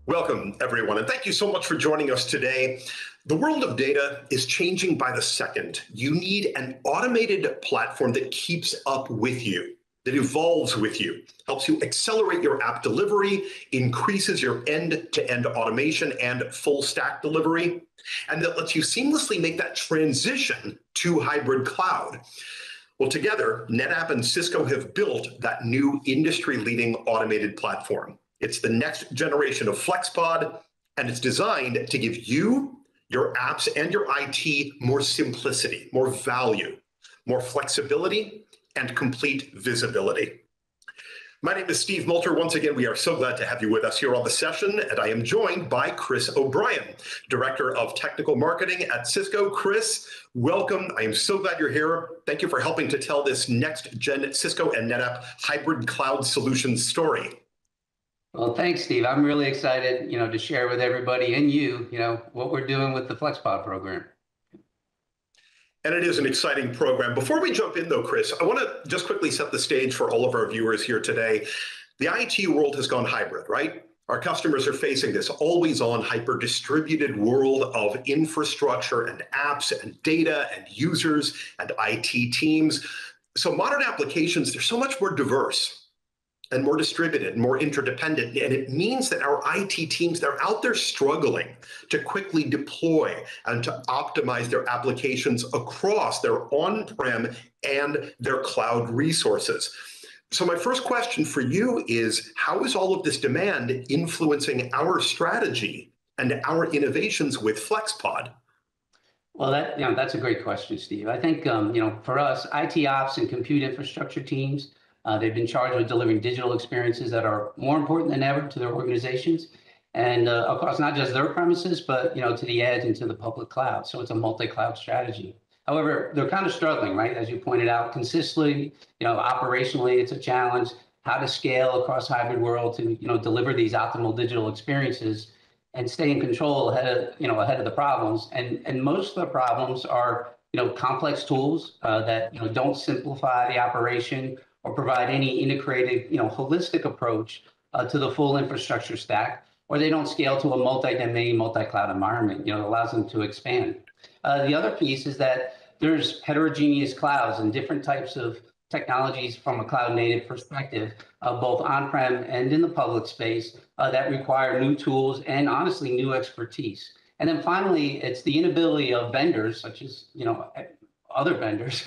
Welcome, everyone, and thank you so much for joining us today. The world of data is changing by the second. You need an automated platform that keeps up with you, that evolves with you, helps you accelerate your app delivery, increases your end-to-end automation and full stack delivery, and that lets you seamlessly make that transition to hybrid cloud. Well, together, NetApp and Cisco have built that new industry-leading automated platform. It's the next generation of FlexPod, and it's designed to give you, your apps, and your IT more simplicity, more value, more flexibility, and complete visibility. My name is Steve Moulter. Once again, we are so glad to have you with us here on the session, and I am joined by Chris O'Brien, Director of Technical Marketing at Cisco. Chris, welcome. I am so glad you're here. Thank you for helping to tell this next-gen Cisco and NetApp hybrid cloud solutions story. Well, thanks, Steve. I'm really excited, to share with everybody and you, what we're doing with the FlexPod program. And it is an exciting program. Before we jump in, though, Chris, I want to just quickly set the stage for all of our viewers here today. The IT world has gone hybrid, right? Our customers are facing this always-on, hyper-distributed world of infrastructure and apps and data and users and IT teams. So modern applications, they're so much more diverse and more distributed, and more interdependent. And it means that our IT teams, they're out there struggling to quickly deploy and to optimize their applications across their on-prem and their cloud resources. So my first question for you is, how is all of this demand influencing our strategy and our innovations with FlexPod? Well, that's a great question, Steve. I think, for us, IT ops and compute infrastructure teams, they've been charged with delivering digital experiences that are more important than ever to their organizations, and across not just their premises, but to the edge and to the public cloud. So it's a multi-cloud strategy. However, they're kind of struggling, right? As you pointed out, consistently, operationally, it's a challenge. How to scale across hybrid world to deliver these optimal digital experiences and stay in control ahead of the problems. And most of the problems are complex tools that don't simplify the operation or provide any integrated, holistic approach to the full infrastructure stack, or they don't scale to a multi-domain, multi-cloud environment, that allows them to expand. The other piece is that there's heterogeneous clouds and different types of technologies from a cloud native perspective, both on-prem and in the public space, that require new tools and honestly new expertise. And then finally, it's the inability of vendors, such as, other vendors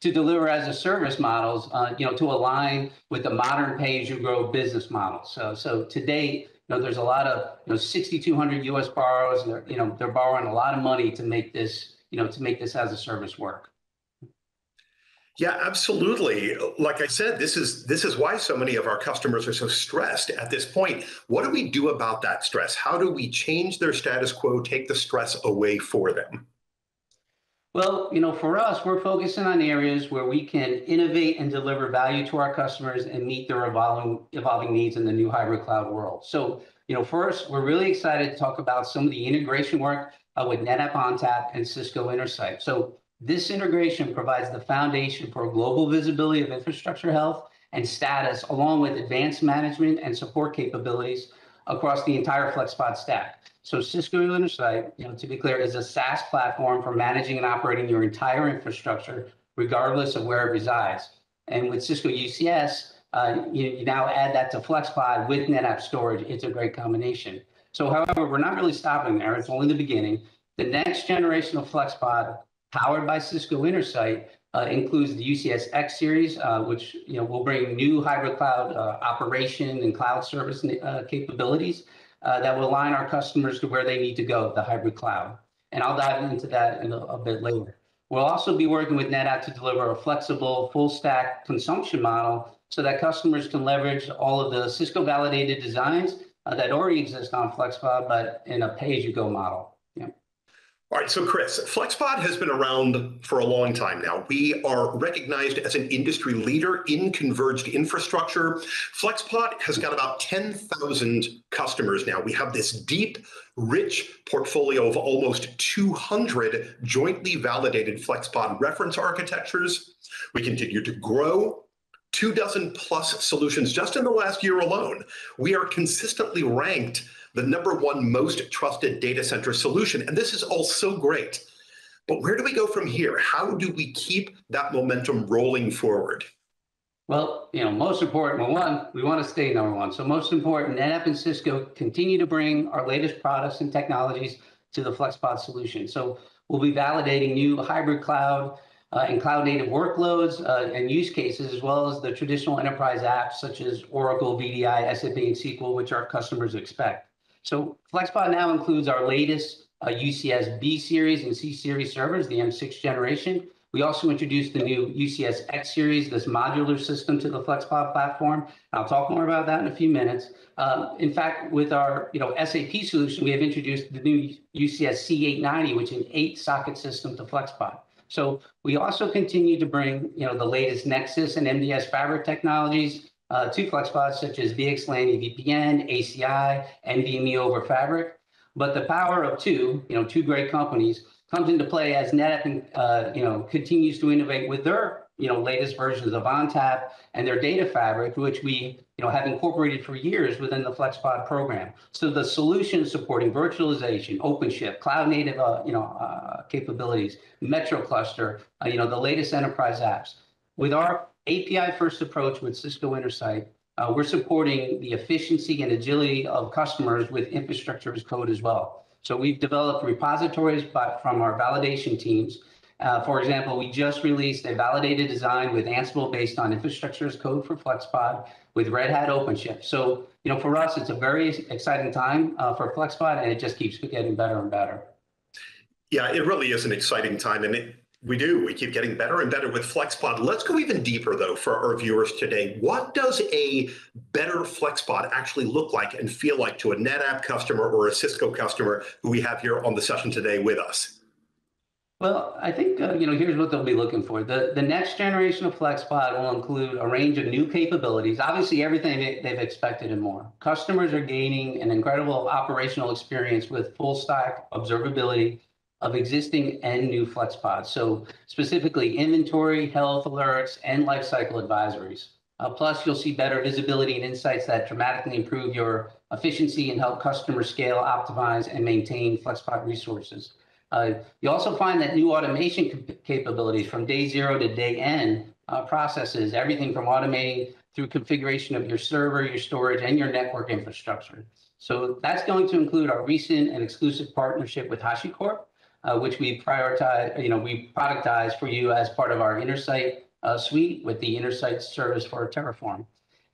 to deliver as a service models, to align with the modern pay-as-you-grow business model. So to date, there's a lot of 6,200 U.S. borrowers. They're borrowing a lot of money to make this, as a service work. Yeah, absolutely. Like I said, this is why so many of our customers are so stressed at this point. What do we do about that stress? How do we change their status quo, take the stress away for them? Well, for us, we're focusing on areas where we can innovate and deliver value to our customers and meet their evolving needs in the new hybrid cloud world. So, first, we're really excited to talk about some of the integration work with NetApp ONTAP and Cisco Intersight. So this integration provides the foundation for global visibility of infrastructure health and status, along with advanced management and support capabilities across the entire FlexPod stack. So Cisco Intersight, to be clear, is a SaaS platform for managing and operating your entire infrastructure, regardless of where it resides. And with Cisco UCS, you now add that to FlexPod with NetApp storage. It's a great combination. So, however, we're not really stopping there. It's only the beginning. The next generation of FlexPod, powered by Cisco Intersight, includes the UCS X-Series, which will bring new hybrid cloud operation and cloud service capabilities that will align our customers to where they need to go, the hybrid cloud. And I'll dive into that in a bit later. We'll also be working with NetApp to deliver a flexible full stack consumption model so that customers can leverage all of the Cisco validated designs that already exist on FlexPod, but in a pay-as-you-go model. All right, so Chris, FlexPod has been around for a long time now. We are recognized as an industry leader in converged infrastructure. FlexPod has got about 10,000 customers now. We have this deep, rich portfolio of almost 200 jointly validated FlexPod reference architectures. We continue to grow. 24+ solutions just in the last year alone. We are consistently ranked the #1 most trusted data center solution. And this is all so great. But where do we go from here? How do we keep that momentum rolling forward? Well, most important, well, one, we want to stay #1. So most important, NetApp and Cisco continue to bring our latest products and technologies to the FlexPod solution. So we'll be validating new hybrid cloud and cloud native workloads and use cases, as well as the traditional enterprise apps such as Oracle, VDI, SAP, and SQL, which our customers expect. So FlexPod now includes our latest UCS B-Series and C-Series servers, the M6 generation. We also introduced the new UCS X-Series, this modular system to the FlexPod platform. I'll talk more about that in a few minutes. In fact, with our SAP solution, we have introduced the new UCS C890, which is an 8-socket system to FlexPod. So we also continue to bring the latest Nexus and MDS fabric technologies to FlexPod, such as VXLAN EVPN, ACI, NVMe over Fabric. But the power of two great companies comes into play as NetApp continues to innovate with their latest versions of ONTAP and their data fabric, which we have incorporated for years within the FlexPod program. So the solution supporting virtualization, OpenShift, cloud native capabilities, Metro Cluster, the latest enterprise apps. With our API first approach with Cisco Intersight, we're supporting the efficiency and agility of customers with infrastructure as code as well. So we've developed repositories from our validation teams. For example, we just released a validated design with Ansible based on infrastructure as code for FlexPod with Red Hat OpenShift. So, for us, it's a very exciting time for FlexPod, and it just keeps getting better and better. Yeah, it really is an exciting time, and we keep getting better and better with FlexPod. Let's go even deeper, though, for our viewers today. What does a better FlexPod actually look like and feel like to a NetApp customer or a Cisco customer who we have here on the session today with us? Well, I think, here's what they'll be looking for. The next generation of FlexPod will include a range of new capabilities, obviously everything they've expected and more. Customers are gaining an incredible operational experience with full stack observability of existing and new FlexPods. So specifically inventory, health alerts, and lifecycle advisories. Plus, you'll see better visibility and insights that dramatically improve your efficiency and help customers scale, optimize, and maintain FlexPod resources. You also find that new automation capabilities from day 0 to day N processes, everything from automating through configuration of your server, your storage, and your network infrastructure. So that's going to include our recent and exclusive partnership with HashiCorp, which we productized for you as part of our Intersight suite with the Intersight service for Terraform.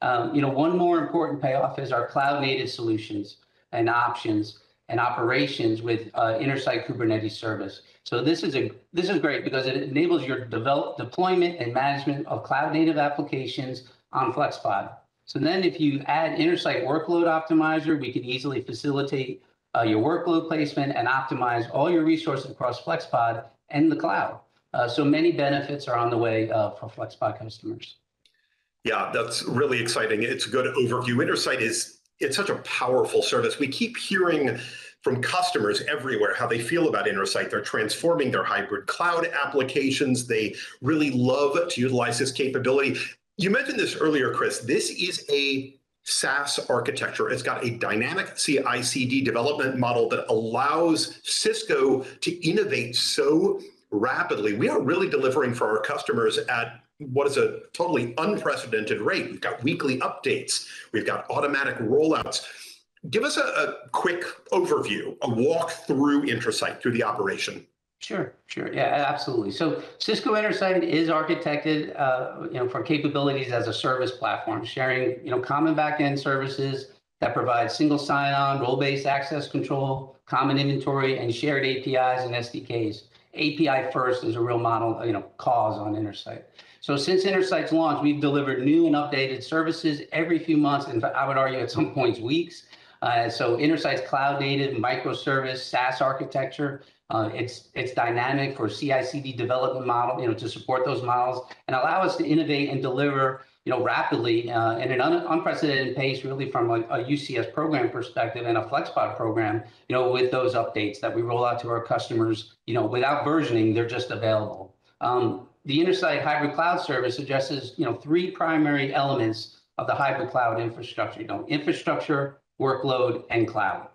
One more important payoff is our cloud native solutions and options and operations with Intersight Kubernetes service. So this is great because it enables your deployment and management of cloud native applications on FlexPod. So then if you add Intersight Workload Optimizer, we can easily facilitate your workload placement and optimize all your resources across FlexPod and the cloud. So many benefits are on the way for FlexPod customers. Yeah, that's really exciting. It's a good overview. Intersight it's such a powerful service. We keep hearing from customers everywhere how they feel about Intersight. They're transforming their hybrid cloud applications. They really love to utilize this capability. You mentioned this earlier, Chris. This is a SaaS architecture. It's got a dynamic CI/CD development model that allows Cisco to innovate so rapidly. We are really delivering for our customers at what is a totally unprecedented rate. We've got weekly updates. We've got automatic rollouts. Give us a quick overview, a walk through Intersight, through the operation. Sure. Yeah, absolutely. So Cisco Intersight is architected, for capabilities as a service platform, sharing, common backend services that provide single sign-on, role-based access control, common inventory, and shared APIs and SDKs. API first is a real model, cause on Intersight. So since Intersight's launch, we've delivered new and updated services every few months, and I would argue at some points weeks. So Intersight's cloud native microservice SaaS architecture, it's dynamic for CI/CD development model, to support those models and allow us to innovate and deliver, rapidly in an unprecedented pace, really from a UCS program perspective and a FlexPod program, with those updates that we roll out to our customers, without versioning, they're just available. The Intersight hybrid cloud service addresses, 3 primary elements of the hybrid cloud infrastructure, infrastructure, workload, and cloud.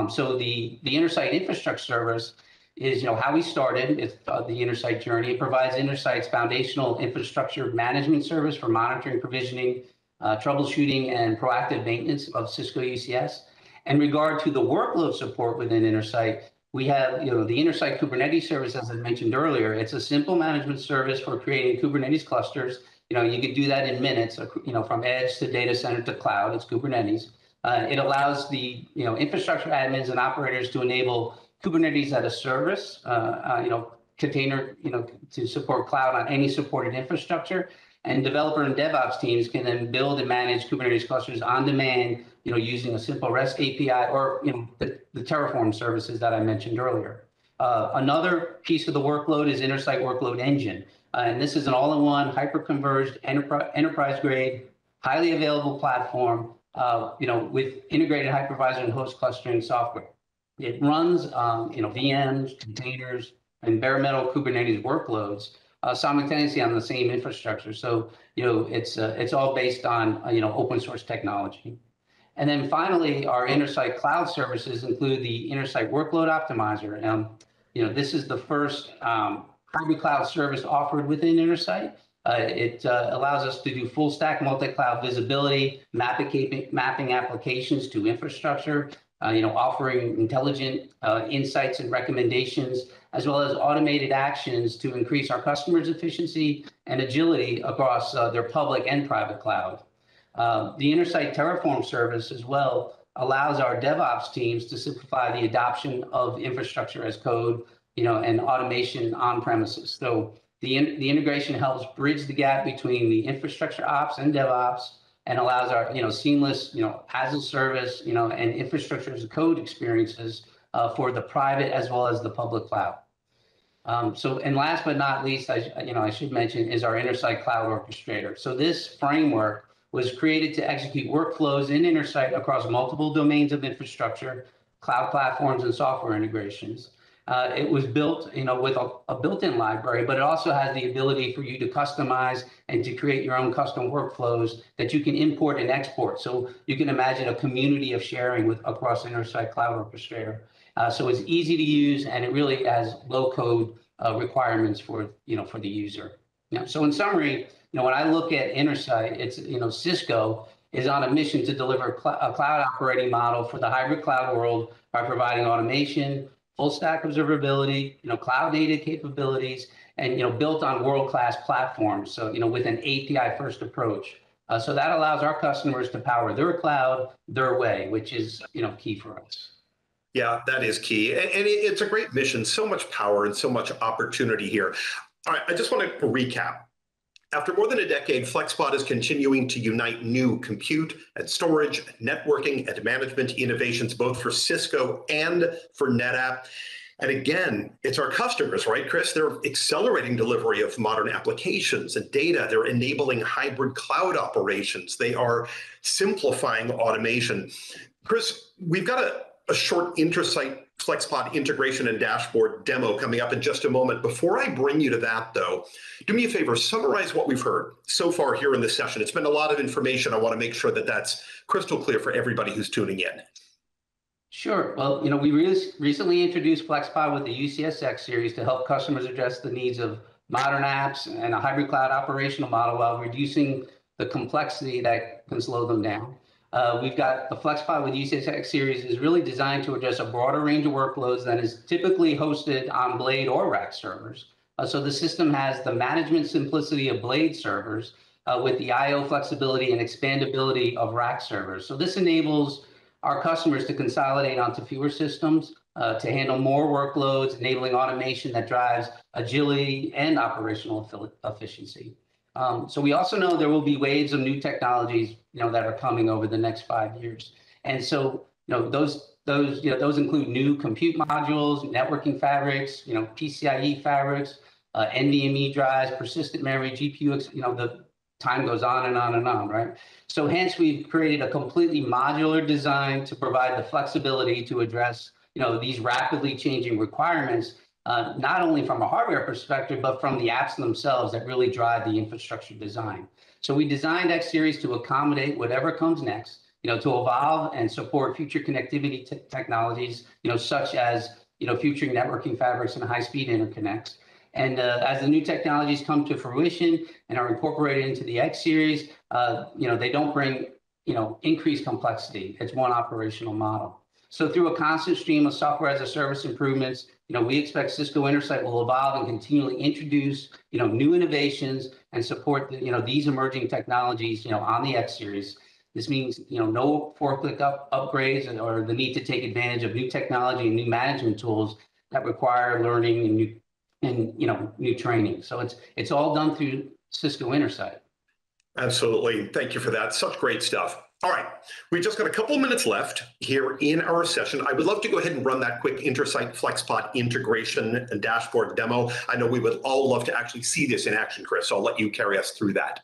So the Intersight infrastructure service is how we started. It's the Intersight journey. It provides Intersight's foundational infrastructure management service for monitoring, provisioning, troubleshooting, and proactive maintenance of Cisco UCS. In regard to the workload support within Intersight, we have the Intersight Kubernetes service, as I mentioned earlier. It's a simple management service for creating Kubernetes clusters. You could do that in minutes. From edge to data center to cloud. It's Kubernetes. It allows the infrastructure admins and operators to enable Kubernetes as a service, container, to support cloud on any supported infrastructure. And developer and DevOps teams can then build and manage Kubernetes clusters on demand, using a simple REST API or the Terraform services that I mentioned earlier. Another piece of the workload is Intersight Workload Engine. And this is an all-in-one, hyper-converged, enterprise-grade, highly available platform, with integrated hypervisor and host clustering software. It runs, VMs, containers, and bare metal Kubernetes workloads simultaneously on the same infrastructure. So, it's all based on, open source technology. And then finally, our Intersight cloud services include the Intersight Workload Optimizer. This is the first hybrid cloud service offered within Intersight. It allows us to do full stack multi-cloud visibility, mapping applications to infrastructure, offering intelligent insights and recommendations, as well as automated actions to increase our customers' efficiency and agility across their public and private cloud. The Intersight Terraform service as well allows our DevOps teams to simplify the adoption of infrastructure as code, and automation on premises. So the integration helps bridge the gap between the infrastructure ops and DevOps, and allows our seamless as a service and infrastructure as a code experiences for the private as well as the public cloud. And last but not least, I should mention is our Intersight Cloud Orchestrator. So this framework was created to execute workflows in Intersight across multiple domains of infrastructure, cloud platforms, and software integrations. It was built, with a built-in library, but it also has the ability for you to customize and to create your own custom workflows that you can import and export. So you can imagine a community of sharing across Intersight Cloud Orchestrator. So it's easy to use, and it really has low-code requirements for the user. So in summary, when I look at Intersight, it's Cisco is on a mission to deliver a cloud operating model for the hybrid cloud world by providing automation, full stack observability, cloud native capabilities, and built on world-class platforms. So with an API-first approach. So that allows our customers to power their cloud their way, which is key for us. Yeah, that is key, and it's a great mission. So much power and so much opportunity here. All right, I just want to recap. After more than a decade, FlexPod is continuing to unite new compute and storage, networking, and management innovations, both for Cisco and for NetApp. And again, it's our customers, right, Chris? They're accelerating delivery of modern applications and data. They're enabling hybrid cloud operations. They are simplifying automation. Chris, we've got a short Intersight FlexPod integration and dashboard demo coming up in just a moment. Before I bring you to that, though, do me a favor, summarize what we've heard so far here in this session. It's been a lot of information. I want to make sure that that's crystal clear for everybody who's tuning in. Sure. Well, we recently introduced FlexPod with the UCS X-Series to help customers address the needs of modern apps and a hybrid cloud operational model while reducing the complexity that can slow them down. We've got the FlexPod with UCS X-Series is really designed to address a broader range of workloads than is typically hosted on Blade or rack servers. So the system has the management simplicity of Blade servers with the I/O flexibility and expandability of rack servers. So this enables our customers to consolidate onto fewer systems to handle more workloads, enabling automation that drives agility and operational efficiency. So we also know there will be waves of new technologies, that are coming over the next 5 years. And so, those include new compute modules, networking fabrics, PCIe fabrics, NVMe drives, persistent memory, GPU, the time goes on and on and on, right? So hence we've created a completely modular design to provide the flexibility to address, these rapidly changing requirements, not only from a hardware perspective, but from the apps themselves that really drive the infrastructure design. So we designed X-Series to accommodate whatever comes next, to evolve and support future connectivity technologies, such as, future networking fabrics and high-speed interconnects. And as the new technologies come to fruition and are incorporated into the X-Series, they don't bring, increased complexity. It's one operational model. So through a constant stream of software as a service improvements, we expect Cisco Intersight will evolve and continually introduce, new innovations and support, these emerging technologies, on the X-Series. This means, no four-click upgrades or the need to take advantage of new technology and new management tools that require learning and new training. So it's all done through Cisco Intersight. Absolutely. Thank you for that. Such great stuff. All right. We've just got a couple of minutes left here in our session. I would love to go ahead and run that quick Intersight FlexPod integration and dashboard demo. I know we would all love to actually see this in action, Chris, so I'll let you carry us through that.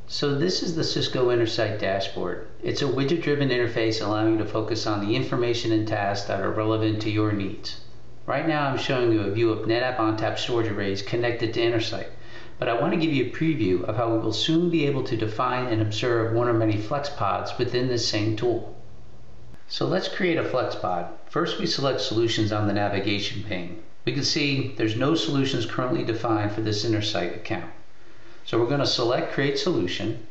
So this is the Cisco Intersight dashboard. It's a widget-driven interface allowing you to focus on the information and tasks that are relevant to your needs. Right now I'm showing you a view of NetApp ONTAP storage arrays connected to Intersight. But I want to give you a preview of how we will soon be able to define and observe one or many FlexPods within this same tool. So let's create a FlexPod. First, we select solutions on the navigation pane. We can see there's no solutions currently defined for this Intersight account. So we're going to select Create Solution.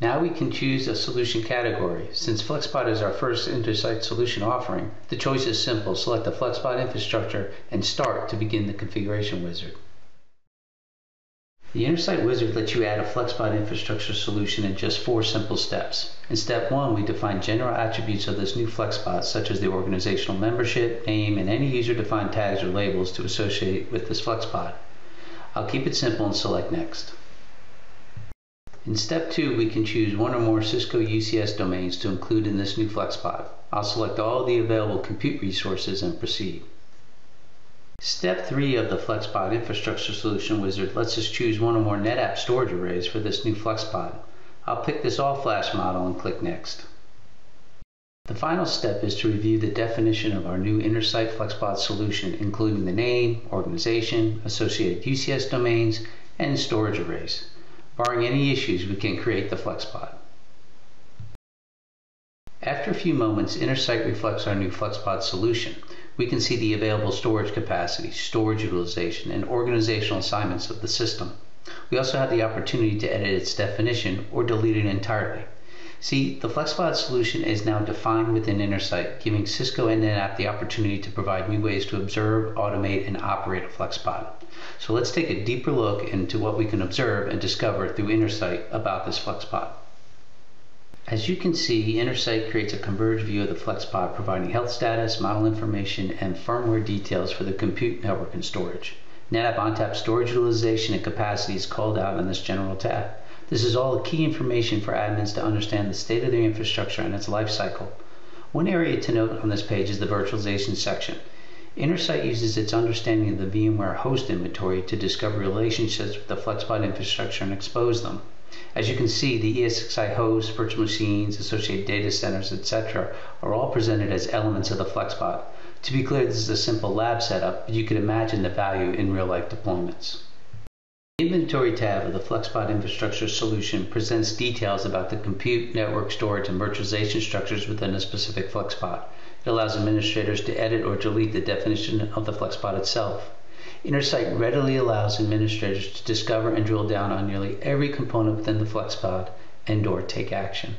Now we can choose a solution category. Since FlexPod is our first Intersight solution offering, the choice is simple. Select the FlexPod infrastructure and Start to begin the configuration wizard. The Intersight wizard lets you add a FlexPod infrastructure solution in just 4 simple steps. In step 1, we define general attributes of this new FlexPod, such as the organizational membership, name, and any user-defined tags or labels to associate with this FlexPod. I'll keep it simple and select Next. In step 2, we can choose one or more Cisco UCS domains to include in this new FlexPod. I'll select all the available compute resources and proceed. Step 3 of the FlexPod infrastructure solution wizard lets us choose one or more NetApp storage arrays for this new FlexPod. I'll pick this all-flash model and click Next. The final step is to review the definition of our new Intersight FlexPod solution, including the name, organization, associated UCS domains, and storage arrays. Barring any issues, we can create the FlexPod. After a few moments, Intersight reflects our new FlexPod solution. We can see the available storage capacity, storage utilization, and organizational assignments of the system. We also have the opportunity to edit its definition or delete it entirely. See, the FlexPod solution is now defined within Intersight, giving Cisco and NetApp the opportunity to provide new ways to observe, automate, and operate a FlexPod. So let's take a deeper look into what we can observe and discover through Intersight about this FlexPod. As you can see, Intersight creates a converged view of the FlexPod, providing health status, model information, and firmware details for the compute, network, and storage. NetApp ONTAP storage utilization and capacity is called out in this general tab. This is all key information for admins to understand the state of their infrastructure and its life cycle. One area to note on this page is the virtualization section. Intersight uses its understanding of the VMware host inventory to discover relationships with the FlexPod infrastructure and expose them. As you can see, the ESXi hosts, virtual machines, associated data centers, etc. are all presented as elements of the FlexPod. To be clear, this is a simple lab setup, but you can imagine the value in real-life deployments. The Inventory tab of the FlexPod infrastructure solution presents details about the compute, network, storage, and virtualization structures within a specific FlexPod. It allows administrators to edit or delete the definition of the FlexPod itself. Intersight readily allows administrators to discover and drill down on nearly every component within the FlexPod and/or take action.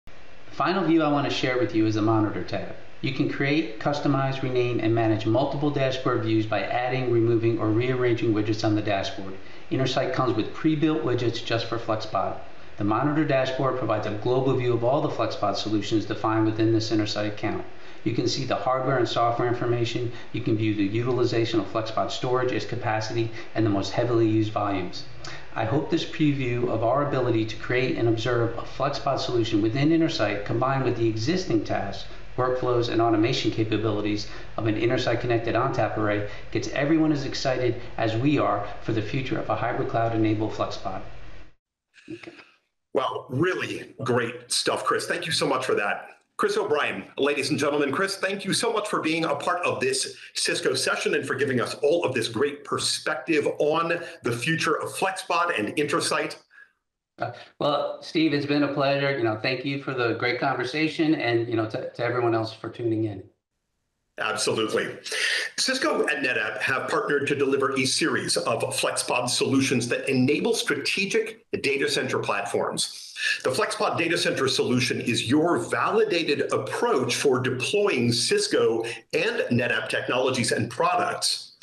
The final view I want to share with you is the Monitor tab. You can create, customize, rename, and manage multiple dashboard views by adding, removing, or rearranging widgets on the dashboard. Intersight comes with pre-built widgets just for FlexPod. The Monitor dashboard provides a global view of all the FlexPod solutions defined within this Intersight account. You can see the hardware and software information. You can view the utilization of FlexPod storage, its capacity, and the most heavily used volumes. I hope this preview of our ability to create and observe a FlexPod solution within Intersight, combined with the existing tasks, workflows, and automation capabilities of an Intersight connected ONTAP array, gets everyone as excited as we are for the future of a hybrid cloud-enabled FlexPod. Okay. Well, really great stuff, Chris. Thank you so much for that. Chris O'Brien, ladies and gentlemen, Chris, thank you so much for being a part of this Cisco session and for giving us all of this great perspective on the future of FlexPod and Intersight. Well, Steve, it's been a pleasure. Thank you for the great conversation, and to everyone else for tuning in. Absolutely. Cisco and NetApp have partnered to deliver a series of FlexPod solutions that enable strategic data center platforms. The FlexPod Data Center solution is your validated approach for deploying Cisco and NetApp technologies and products,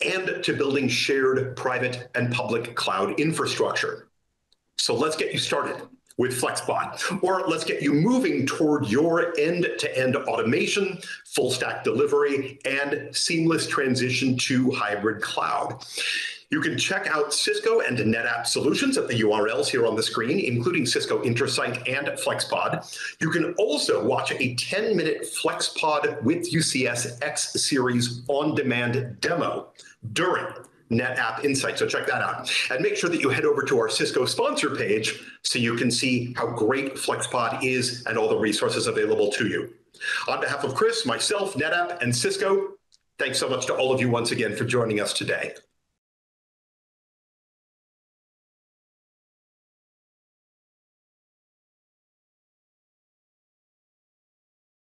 and to building shared private and public cloud infrastructure. So let's get you started with FlexPod, or let's get you moving toward your end-to-end automation, full stack delivery, and seamless transition to hybrid cloud. You can check out Cisco and NetApp solutions at the URLs here on the screen, including Cisco Intersight and FlexPod. You can also watch a 10-minute FlexPod with UCS X-Series on-demand demo during NetApp Insight. So check that out. And make sure that you head over to our Cisco sponsor page so you can see how great FlexPod is and all the resources available to you. On behalf of Chris, myself, NetApp, and Cisco, thanks so much to all of you once again for joining us today.